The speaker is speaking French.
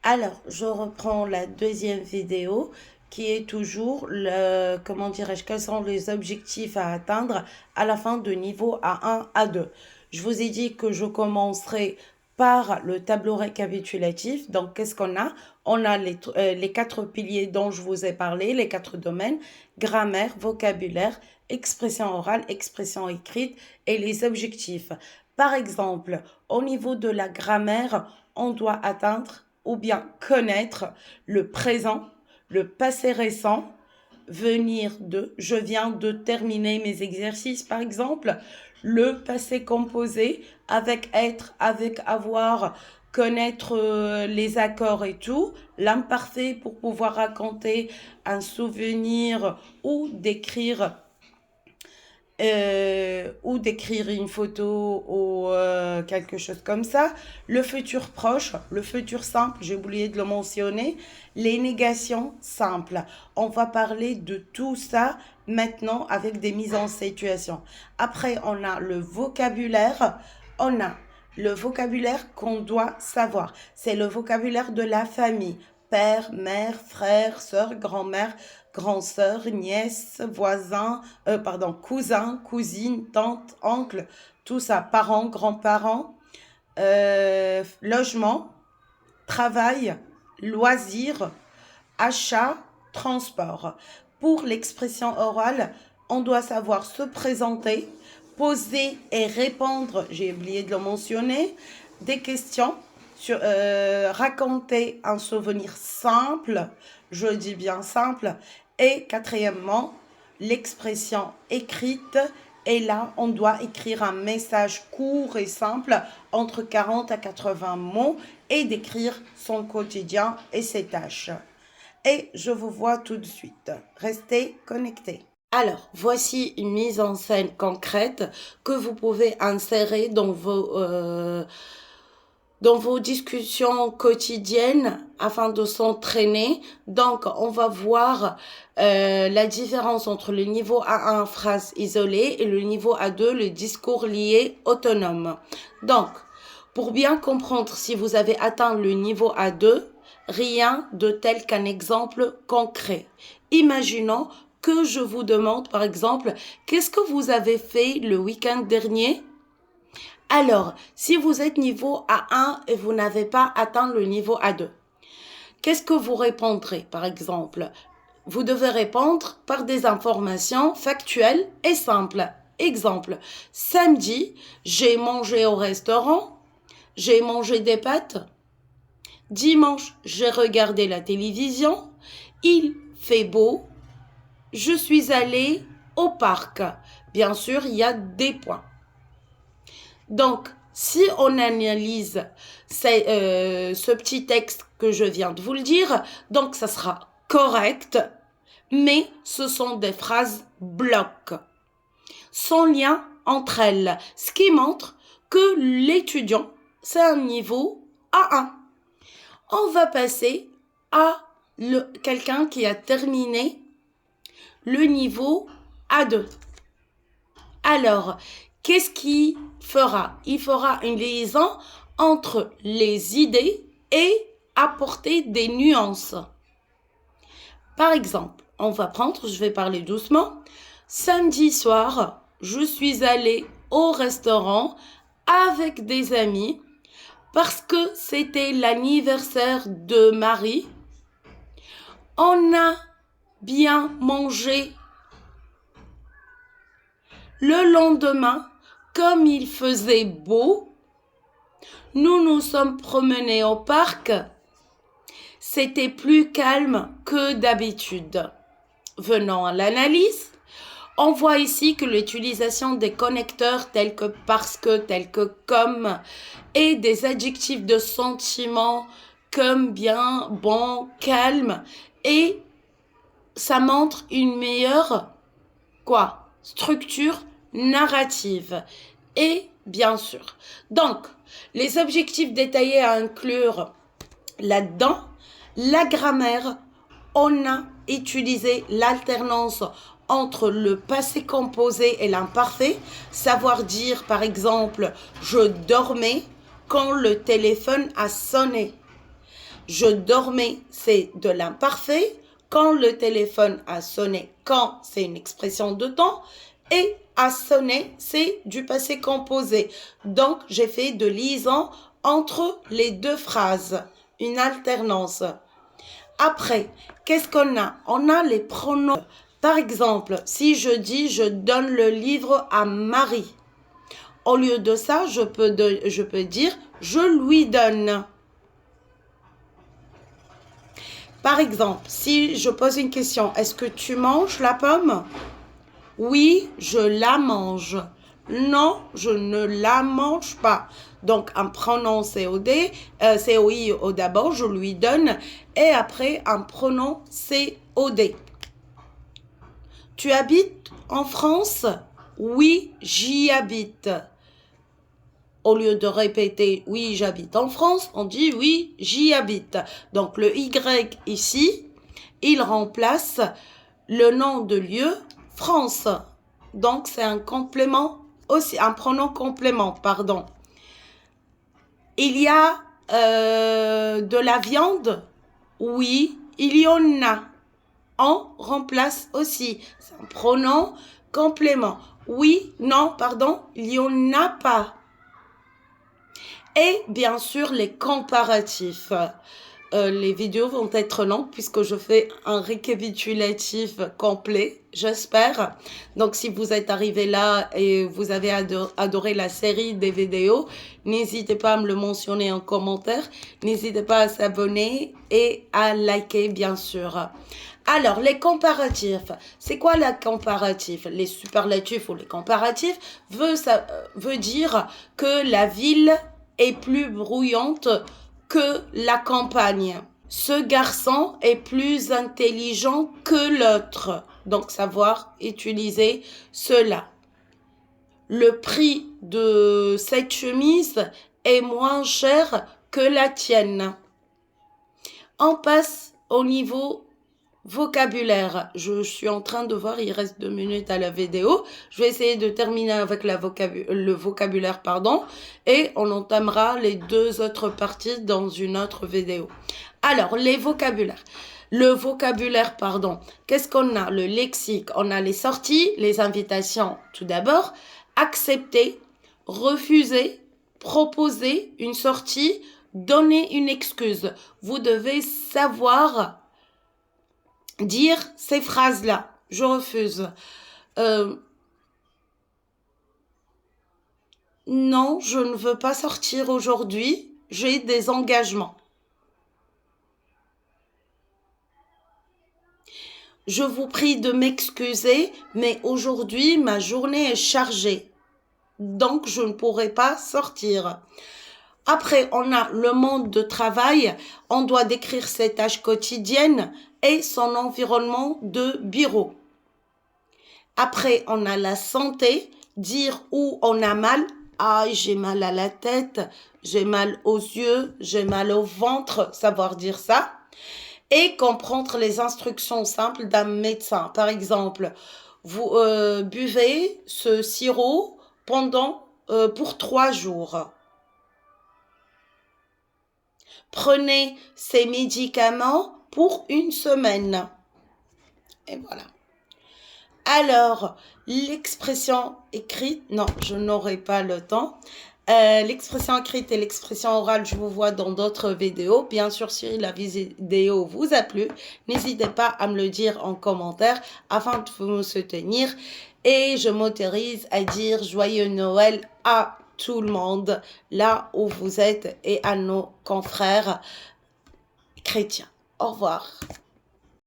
Alors, je reprends la deuxième vidéo qui est toujours comment dirais-je, quels sont les objectifs à atteindre à la fin de niveau A1, A2. Je vous ai dit que je commencerai par le tableau récapitulatif. Donc, qu'est-ce qu'on a? On a les quatre piliers dont je vous ai parlé, les quatre domaines, grammaire, vocabulaire, expression orale, expression écrite et les objectifs. Par exemple, au niveau de la grammaire, on doit atteindre ou bien connaître le présent, le passé récent, venir de, je viens de terminer mes exercices par exemple, le passé composé avec être, avec avoir, connaître les accords et tout, l'imparfait pour pouvoir raconter un souvenir ou d'écrire une photo ou quelque chose comme ça. Le futur proche, le futur simple, j'ai oublié de le mentionner. Les négations simples. On va parler de tout ça maintenant avec des mises en situation. Après, on a le vocabulaire. On a le vocabulaire qu'on doit savoir. C'est le vocabulaire de la famille. Père, mère, frère, sœur, grand-mère, grand-sœur, nièce, voisin, cousin, cousine, tante, oncle, tout ça, parents, grands-parents, logement, travail, loisirs, achat, transport. Pour l'expression orale, on doit savoir se présenter, poser et répondre, j'ai oublié de le mentionner, des questions, raconter un souvenir simple, je dis bien simple, et quatrièmement, l'expression écrite. Et là, on doit écrire un message court et simple entre 40 à 80 mots et décrire son quotidien et ses tâches. Et je vous vois tout de suite. Restez connectés. Alors, voici une mise en scène concrète que vous pouvez insérer dans vos discussions quotidiennes afin de s'entraîner. Donc, on va voir la différence entre le niveau A1, phrase isolée, et le niveau A2, le discours lié autonome. Donc, pour bien comprendre si vous avez atteint le niveau A2, rien de tel qu'un exemple concret. Imaginons que je vous demande, par exemple, qu'est-ce que vous avez fait le week-end dernier? Alors, si vous êtes niveau A1 et vous n'avez pas atteint le niveau A2, qu'est-ce que vous répondrez, par exemple? Vous devez répondre par des informations factuelles et simples. Exemple, samedi, j'ai mangé au restaurant, j'ai mangé des pâtes. Dimanche, j'ai regardé la télévision, il fait beau, je suis allée au parc. Bien sûr, il y a des points. Donc, si on analyse ce petit texte que je viens de vous le dire, donc ça sera correct, mais ce sont des phrases blocs, sans lien entre elles, ce qui montre que l'étudiant, c'est un niveau A1. On va passer à quelqu'un qui a terminé le niveau A2. Alors, qu'est-ce qu'il fera? Il fera une liaison entre les idées et apporter des nuances. Par exemple, on va prendre, je vais parler doucement. Samedi soir, je suis allée au restaurant avec des amis parce que c'était l'anniversaire de Marie. On a bien mangé. Le lendemain, comme il faisait beau, nous nous sommes promenés au parc. C'était plus calme que d'habitude. Venons à l'analyse. On voit ici que l'utilisation des connecteurs tels que parce que, tels que comme, et des adjectifs de sentiment comme bien, bon, calme, et ça montre une meilleure structure narrative. Et bien sûr, donc, les objectifs détaillés à inclure là-dedans, la grammaire, on a utilisé l'alternance entre le passé composé et l'imparfait, savoir dire par exemple je dormais quand le téléphone a sonné. Je dormais, c'est de l'imparfait. Quand le téléphone a sonné, quand, c'est une expression de temps. Et a sonné, c'est du passé composé. Donc, j'ai fait de liaison entre les deux phrases. Une alternance. Après, qu'est-ce qu'on a? On a les pronoms. Par exemple, si je dis « je donne le livre à Marie », au lieu de ça, je peux dire « je lui donne ». Par exemple, si je pose une question, est-ce que tu manges la pomme? Oui, je la mange. Non, je ne la mange pas. Donc, un pronom COD, COI d'abord, je lui donne, et après, un pronom COD. Tu habites en France? Oui, j'y habite. Au lieu de répéter « oui, j'habite en France », on dit « oui, j'y habite ». Donc, le Y ici, il remplace le nom de lieu « France ». Donc, c'est un complément aussi, un pronom complément, pardon. Il y a de la viande? Oui, il y en a. On remplace aussi. C'est un pronom complément. Oui, non, pardon, il n'y en a pas. Et bien sûr, les comparatifs. Les vidéos vont être longues puisque je fais un récapitulatif complet, j'espère. Donc, si vous êtes arrivé là et vous avez adoré la série des vidéos, n'hésitez pas à me le mentionner en commentaire. N'hésitez pas à s'abonner et à liker, bien sûr. Alors, les comparatifs. C'est quoi la comparatif? Les superlatifs ou les comparatifs veut dire que la ville est plus bruyante que la campagne. Ce garçon est plus intelligent que l'autre. Donc, savoir utiliser cela. Le prix de cette chemise est moins cher que la tienne. On passe au niveau vocabulaire. Je suis en train de voir, il reste 2 minutes à la vidéo. Je vais essayer de terminer avec le vocabulaire, pardon, et on entamera les 2 autres parties dans une autre vidéo. Alors, les vocabulaires. Le vocabulaire, pardon. Qu'est-ce qu'on a? Le lexique. On a les sorties, les invitations, tout d'abord. Accepter, refuser, proposer une sortie, donner une excuse. Vous devez savoir dire ces phrases-là. Je refuse. Non, je ne veux pas sortir aujourd'hui. J'ai des engagements. Je vous prie de m'excuser, mais aujourd'hui, ma journée est chargée. Donc, je ne pourrai pas sortir. Après, on a le monde de travail. On doit décrire ses tâches quotidiennes et son environnement de bureau. Après, on a la santé, dire où on a mal. Ah, j'ai mal à la tête, j'ai mal aux yeux, j'ai mal au ventre, savoir dire ça. Et comprendre les instructions simples d'un médecin. Par exemple, vous buvez ce sirop pour 3 jours. Prenez ces médicaments pour 1 semaine. Et voilà. Alors, l'expression écrite, non, je n'aurai pas le temps. L'expression écrite et l'expression orale, je vous vois dans d'autres vidéos. Bien sûr, si la vidéo vous a plu, n'hésitez pas à me le dire en commentaire afin de me soutenir. Et je m'autorise à dire joyeux Noël à tout le monde, là où vous êtes, et à nos confrères chrétiens. Au revoir.